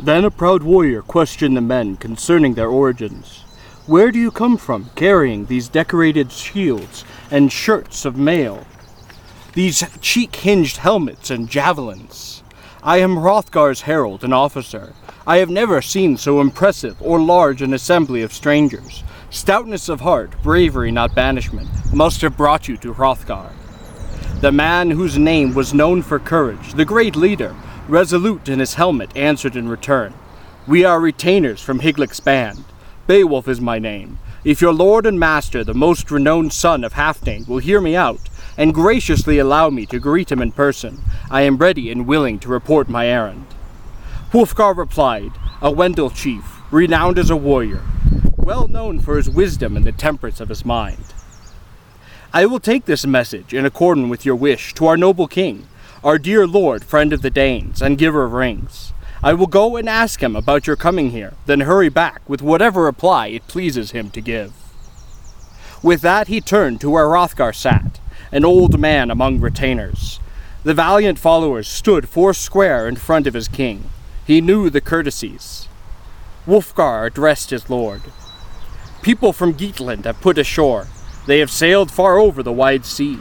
Then a proud warrior questioned the men concerning their origins. Where do you come from, carrying these decorated shields and shirts of mail? These cheek-hinged helmets and javelins? I am Hrothgar's herald and officer. I have never seen so impressive or large an assembly of strangers. Stoutness of heart, bravery not banishment, must have brought you to Hrothgar. The man whose name was known for courage, the great leader, resolute in his helmet, answered in return. We are retainers from Hyglaic's band. Beowulf is my name. If your lord and master, the most renowned son of Halfdane, will hear me out, and graciously allow me to greet him in person, I am ready and willing to report my errand. Hrothgar replied, a Wendel chief, renowned as a warrior, well known for his wisdom and the temperance of his mind. I will take this message, in accordance with your wish, to our noble king, our dear lord, friend of the Danes, and giver of rings. I will go and ask him about your coming here, then hurry back with whatever reply it pleases him to give. With that he turned to where Hrothgar sat, an old man among retainers. The valiant followers stood foursquare in front of his king. He knew the courtesies. Hrothgar addressed his lord. People from Geatland have put ashore. They have sailed far over the wide sea.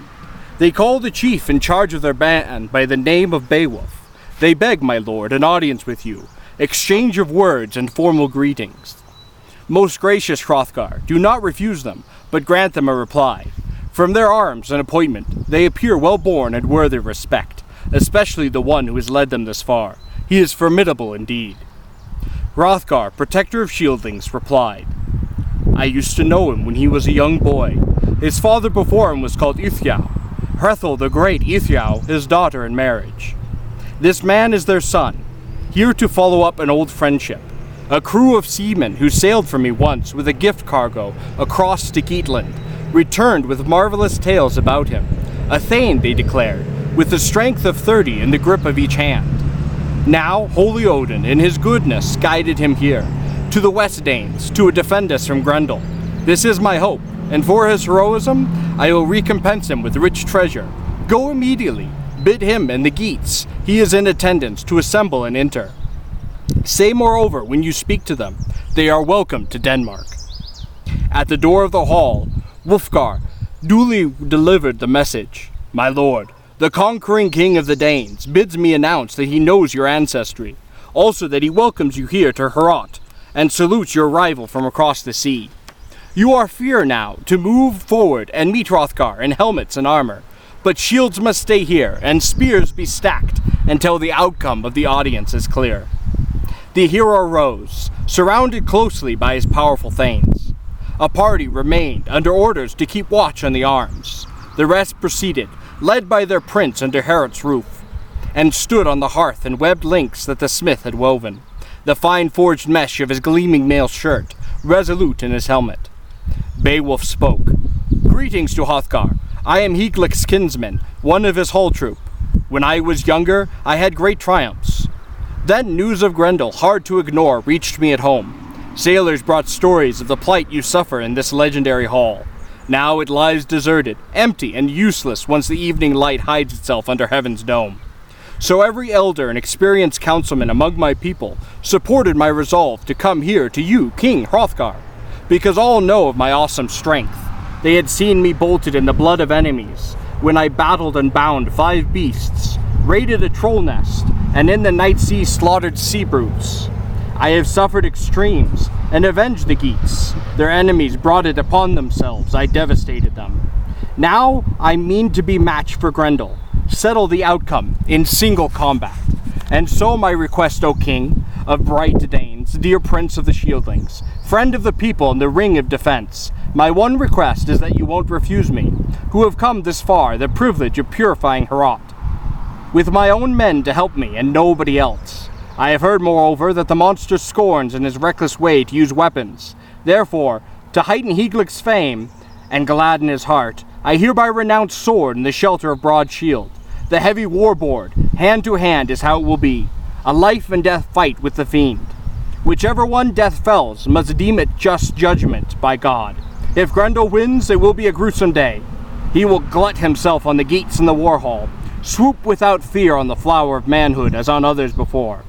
They call the chief in charge of their band by the name of Beowulf. They beg, my lord, an audience with you, exchange of words and formal greetings. Most gracious Hrothgar, do not refuse them, but grant them a reply. From their arms and appointment, they appear well born and worthy of respect, especially the one who has led them this far. He is formidable indeed. Hrothgar, protector of shieldlings, replied, I used to know him when he was a young boy. His father before him was called Ithriel. Hrethel the Great, Ithriel, his daughter in marriage. This man is their son, here to follow up an old friendship. A crew of seamen who sailed for me once with a gift cargo across to Geatland returned with marvelous tales about him. A thane, they declared, with the strength of 30 in the grip of each hand. Now, holy Odin, in his goodness, guided him here, to the West Danes, to defend us from Grendel. This is my hope, and for his heroism, I will recompense him with rich treasure. Go immediately, bid him and the Geats, he is in attendance, to assemble and enter. Say moreover, when you speak to them, they are welcome to Denmark. At the door of the hall, Hrothgar duly delivered the message. My lord, the conquering king of the Danes bids me announce that he knows your ancestry, also that he welcomes you here to Heorot, and salutes your arrival from across the sea. You are free now to move forward and meet Hrothgar in helmets and armor, but shields must stay here and spears be stacked until the outcome of the audience is clear. The hero rose, surrounded closely by his powerful thanes. A party remained under orders to keep watch on the arms. The rest proceeded, led by their prince under Heorot's roof, and stood on the hearth and webbed links that the smith had woven, the fine forged mesh of his gleaming mail shirt, resolute in his helmet. Beowulf spoke. Greetings to Hrothgar. I am Hyglaic's kinsman, one of his whole troop. When I was younger, I had great triumphs. Then news of Grendel, hard to ignore, reached me at home. Sailors brought stories of the plight you suffer in this legendary hall. Now it lies deserted, empty, and useless once the evening light hides itself under heaven's dome. So every elder and experienced councilman among my people supported my resolve to come here to you, King Hrothgar, because all know of my awesome strength. They had seen me bolted in the blood of enemies, when I battled and bound 5 beasts, raided a troll nest, and in the night sea slaughtered sea brutes. I have suffered extremes, and avenged the Geats. Their enemies brought it upon themselves, I devastated them. Now I mean to be matched for Grendel, settle the outcome in single combat. And so my request, O King, of bright Danes, dear Prince of the Shieldlings, friend of the people in the ring of defense, my one request is that you won't refuse me, who have come this far, the privilege of purifying Heorot, with my own men to help me and nobody else. I have heard, moreover, that the monster scorns in his reckless way to use weapons. Therefore, to heighten Hyglaic's fame and gladden his heart, I hereby renounce sword in the shelter of broad shield. The heavy warboard, hand to hand, is how it will be, a life and death fight with the fiend. Whichever one death fells must deem it just judgment by God. If Grendel wins, it will be a gruesome day. He will glut himself on the Geats in the war hall, swoop without fear on the flower of manhood as on others before.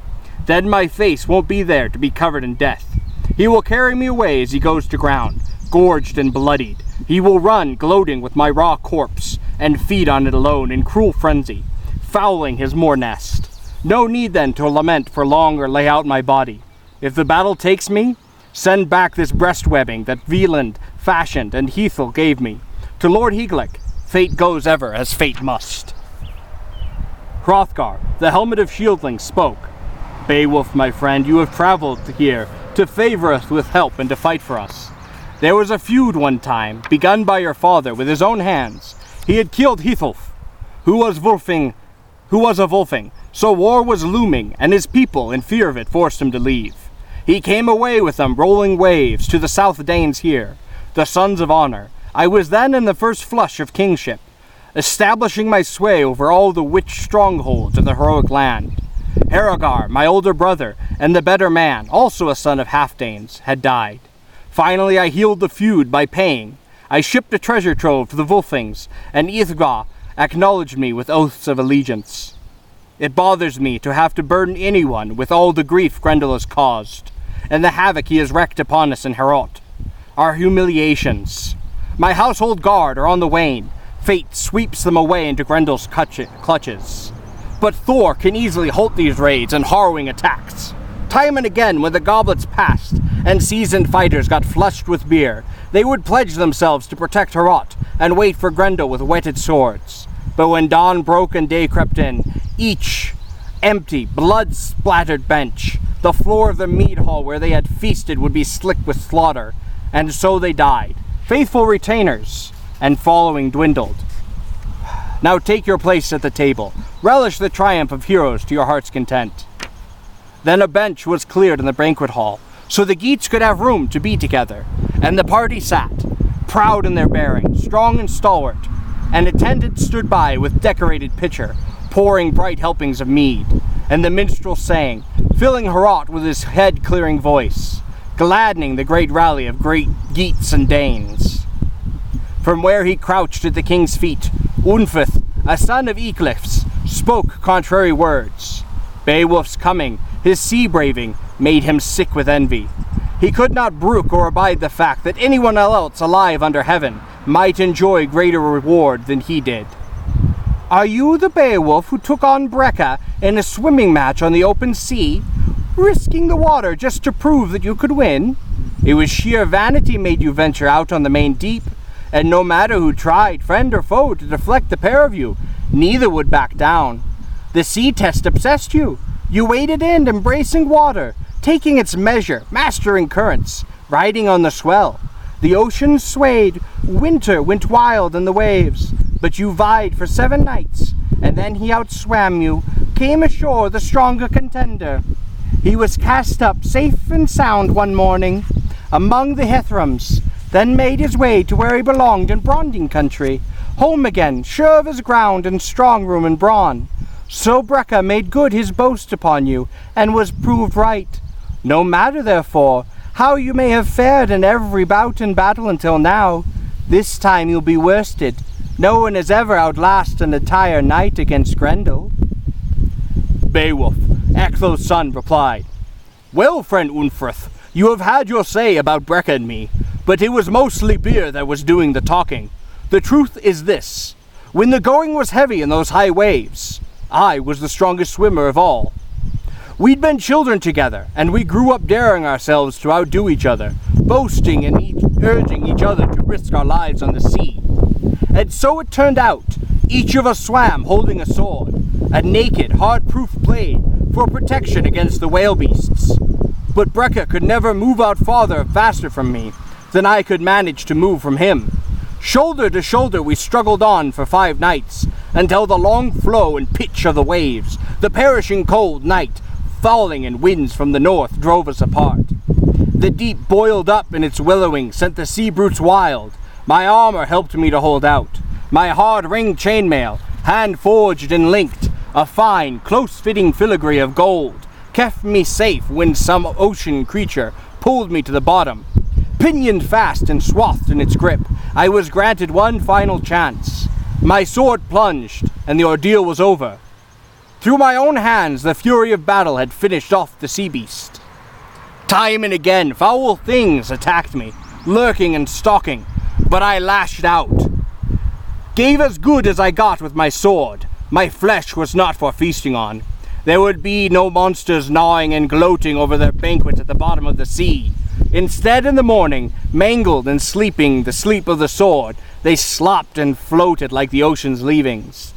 Then my face won't be there to be covered in death. He will carry me away as he goes to ground, gorged and bloodied. He will run, gloating with my raw corpse, and feed on it alone in cruel frenzy, fouling his moor nest. No need then to lament for long or lay out my body. If the battle takes me, send back this breast-webbing that Wieland fashioned and Hethel gave me. To Lord Hygelac, fate goes ever as fate must. Hrothgar, the helmet of shieldling, spoke. Beowulf, my friend, you have traveled here to favor us with help and to fight for us. There was a feud one time, begun by your father with his own hands. He had killed Hithelf, who was a Wulfing, so war was looming, and his people, in fear of it, forced him to leave. He came away with them rolling waves to the South Danes here, the sons of honor. I was then in the first flush of kingship, establishing my sway over all the witch strongholds of the heroic land. Hrothgar, my older brother, and the better man, also a son of half-Danes, had died. Finally I healed the feud by paying. I shipped a treasure trove to the Wulfings, and Hrothgar acknowledged me with oaths of allegiance. It bothers me to have to burden anyone with all the grief Grendel has caused, and the havoc he has wreaked upon us in Heorot. Our humiliations. My household guard are on the wane. Fate sweeps them away into Grendel's clutches. But Thor can easily halt these raids and harrowing attacks. Time and again, when the goblets passed and seasoned fighters got flushed with beer, they would pledge themselves to protect Heorot and wait for Grendel with whetted swords. But when dawn broke and day crept in, each empty, blood-splattered bench, the floor of the mead hall where they had feasted would be slick with slaughter, and so they died, faithful retainers, and following dwindled. Now take your place at the table. Relish the triumph of heroes to your heart's content. Then a bench was cleared in the banquet hall, so the Geats could have room to be together, and the party sat, proud in their bearing, strong and stalwart. An attendant stood by with decorated pitcher, pouring bright helpings of mead, and the minstrel sang, filling Heorot with his head-clearing voice, gladdening the great rally of great Geats and Danes. From where he crouched at the king's feet, Unferth, a son of Eclif's, spoke contrary words. Beowulf's coming, his sea-braving, made him sick with envy. He could not brook or abide the fact that anyone else alive under heaven might enjoy greater reward than he did. Are you the Beowulf who took on Breca in a swimming match on the open sea, risking the water just to prove that you could win? It was sheer vanity made you venture out on the main deep, and no matter who tried, friend or foe, to deflect the pair of you, neither would back down. The sea test obsessed you. You waded in, embracing water, taking its measure, mastering currents, riding on the swell. The ocean swayed, winter went wild in the waves, but you vied for 7 nights, and then he outswam you, came ashore the stronger contender. He was cast up safe and sound one morning among the Hethrams, then made his way to where he belonged in Bronding country, home again, sure of his ground and strong room and brawn. So Breca made good his boast upon you, and was proved right. No matter, therefore, how you may have fared in every bout and battle until now, this time you'll be worsted. No one has ever outlasted an entire night against Grendel. Beowulf, Ecgló's son, replied, Well, friend Unferth, you have had your say about Breca and me, but it was mostly beer that was doing the talking. The truth is this. When the going was heavy in those high waves, I was the strongest swimmer of all. We'd been children together, and we grew up daring ourselves to outdo each other, boasting and urging each other to risk our lives on the sea. And so it turned out, each of us swam holding a sword, a naked, hard-proof blade for protection against the whale beasts. But Breca could never move out farther or faster from me than I could manage to move from him. Shoulder to shoulder we struggled on for 5 nights, until the long flow and pitch of the waves, the perishing cold night, falling and winds from the north drove us apart. The deep boiled up in its willowing sent the sea brutes wild. My armor helped me to hold out. My hard ringed chainmail, hand forged and linked, a fine, close-fitting filigree of gold, kept me safe when some ocean creature pulled me to the bottom. Pinioned fast and swathed in its grip, I was granted one final chance. My sword plunged, and the ordeal was over. Through my own hands the fury of battle had finished off the sea beast. Time and again foul things attacked me, lurking and stalking, but I lashed out. Gave as good as I got with my sword. My flesh was not for feasting on. There would be no monsters gnawing and gloating over their banquet at the bottom of the sea. Instead, in the morning, mangled and sleeping the sleep of the sword, they slopped and floated like the ocean's leavings.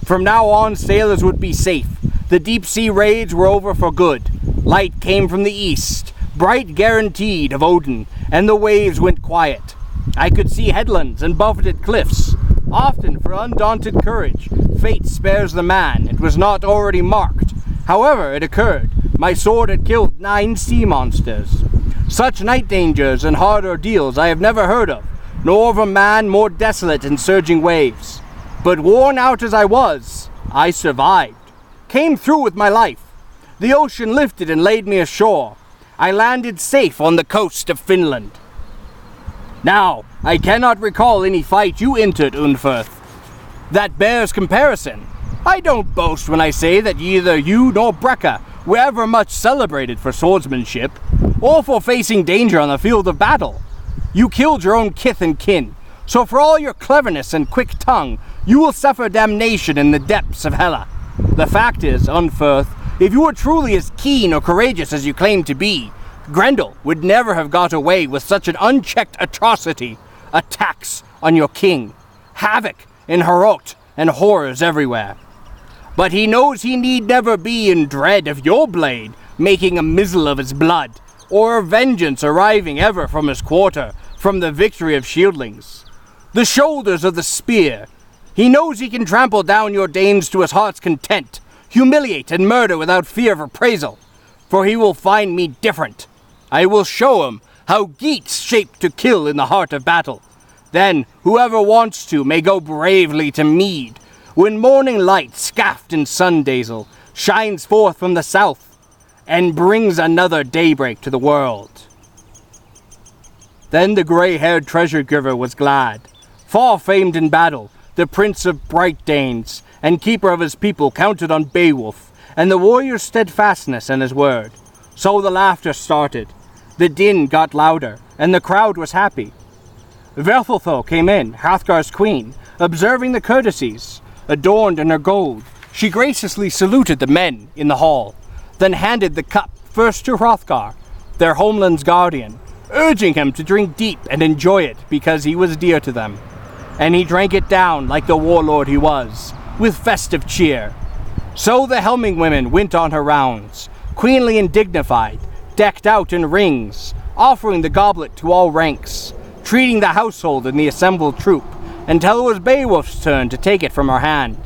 From now on, sailors would be safe. The deep-sea raids were over for good. Light came from the east, bright guaranteed of Odin, and the waves went quiet. I could see headlands and buffeted cliffs. Often, for undaunted courage, fate spares the man. It was not already marked. However, it occurred. My sword had killed 9 sea monsters. Such night dangers and hard ordeals I have never heard of, nor of a man more desolate in surging waves. But worn out as I was, I survived. Came through with my life. The ocean lifted and laid me ashore. I landed safe on the coast of Finland. Now, I cannot recall any fight you entered, Unferth. That bears comparison. I don't boast when I say that neither you nor Brecca were ever much celebrated for swordsmanship, or for facing danger on the field of battle. You killed your own kith and kin, so for all your cleverness and quick tongue, you will suffer damnation in the depths of Hela. The fact is, Unferth, if you were truly as keen or courageous as you claim to be, Grendel would never have got away with such an unchecked atrocity. Attacks on your king, havoc in Heorot, and horrors everywhere. But he knows he need never be in dread of your blade making a mizzle of his blood, or of vengeance arriving ever from his quarter, from the victory of shieldlings. The shoulders of the spear. He knows he can trample down your Danes to his heart's content, humiliate and murder without fear of reprisal, for he will find me different. I will show him how Geats shape to kill in the heart of battle. Then whoever wants to may go bravely to mead, when morning light, scaffed in sundazel, shines forth from the south, and brings another daybreak to the world. Then the grey-haired treasure-giver was glad. Far famed in battle, the prince of bright Danes, and keeper of his people, counted on Beowulf, and the warrior's steadfastness and his word. So the laughter started. The din got louder, and the crowd was happy. Hrothgar came in, Hrothgar's queen, observing the courtesies. Adorned in her gold, she graciously saluted the men in the hall, then handed the cup first to Hrothgar, their homeland's guardian, urging him to drink deep and enjoy it because he was dear to them. And he drank it down like the warlord he was, with festive cheer. So the helming women went on her rounds, queenly and dignified, decked out in rings, offering the goblet to all ranks, treating the household and the assembled troop, until it was Beowulf's turn to take it from her hand.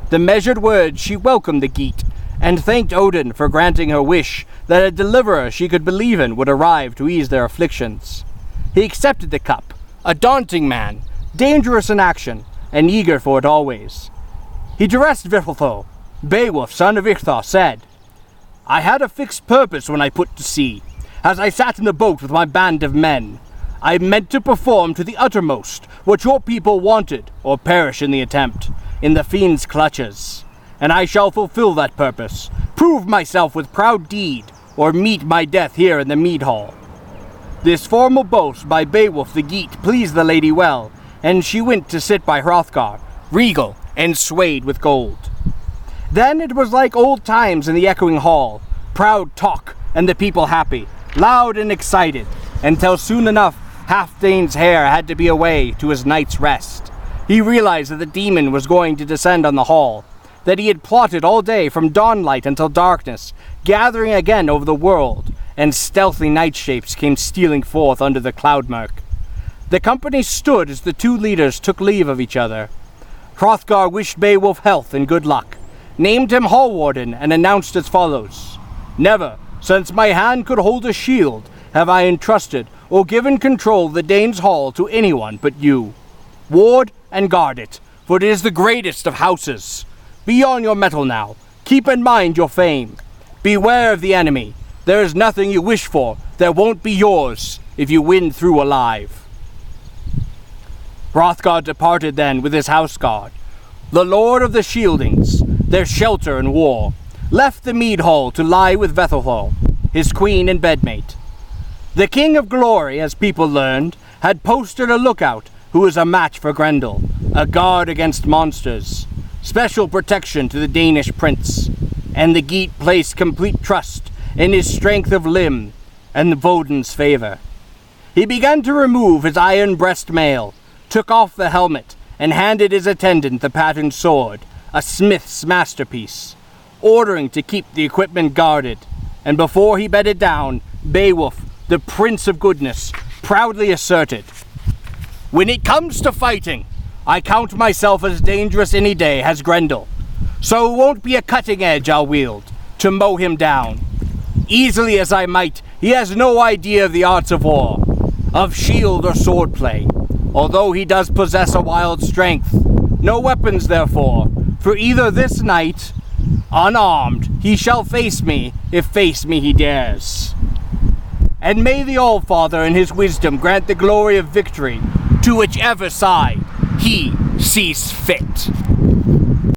The measured words she welcomed the Geat, and thanked Odin for granting her wish that a deliverer she could believe in would arrive to ease their afflictions. He accepted the cup, a daunting man, dangerous in action, and eager for it always. He addressed Hrothgar. Beowulf, son of Hrothgar, said, "I had a fixed purpose when I put to sea. As I sat in the boat with my band of men, I meant to perform to the uttermost what your people wanted, or perish in the attempt, in the fiend's clutches. And I shall fulfill that purpose, prove myself with proud deed, or meet my death here in the mead hall." This formal boast by Beowulf the Geat pleased the lady well, and she went to sit by Hrothgar, regal and swayed with gold. Then it was like old times in the echoing hall, proud talk and the people happy, loud and excited, until soon enough Halfdane's hair had to be away to his night's rest. He realized that the demon was going to descend on the hall, that he had plotted all day from dawnlight until darkness, gathering again over the world, and stealthy night shapes came stealing forth under the cloud murk. The company stood as the two leaders took leave of each other. Hrothgar wished Beowulf health and good luck, named him hall warden, and announced as follows: "Never, since my hand could hold a shield, have I entrusted or given control of the Danes' hall to anyone but you. Ward and guard it, for it is the greatest of houses. Be on your mettle now. Keep in mind your fame. Beware of the enemy. There is nothing you wish for that won't be yours if you win through alive." Hrothgar departed then with his houseguard, the lord of the Shieldings, their shelter in war, left the mead hall to lie with Vethelhall, his queen and bedmate. The King of Glory, as people learned, had posted a lookout who was a match for Grendel, a guard against monsters, special protection to the Danish prince, and the Geat placed complete trust in his strength of limb and Woden's favor. He began to remove his iron breast mail, took off the helmet, and handed his attendant the patterned sword, a smith's masterpiece, ordering to keep the equipment guarded, and before he bedded down, Beowulf, the Prince of Goodness, proudly asserted, "When it comes to fighting, I count myself as dangerous any day as Grendel, so it won't be a cutting edge I'll wield to mow him down. Easily as I might, he has no idea of the arts of war, of shield or sword play, although he does possess a wild strength. No weapons, therefore, for either this night, unarmed, he shall face me, if face me he dares. And may the All-Father in his wisdom grant the glory of victory to whichever side he sees fit."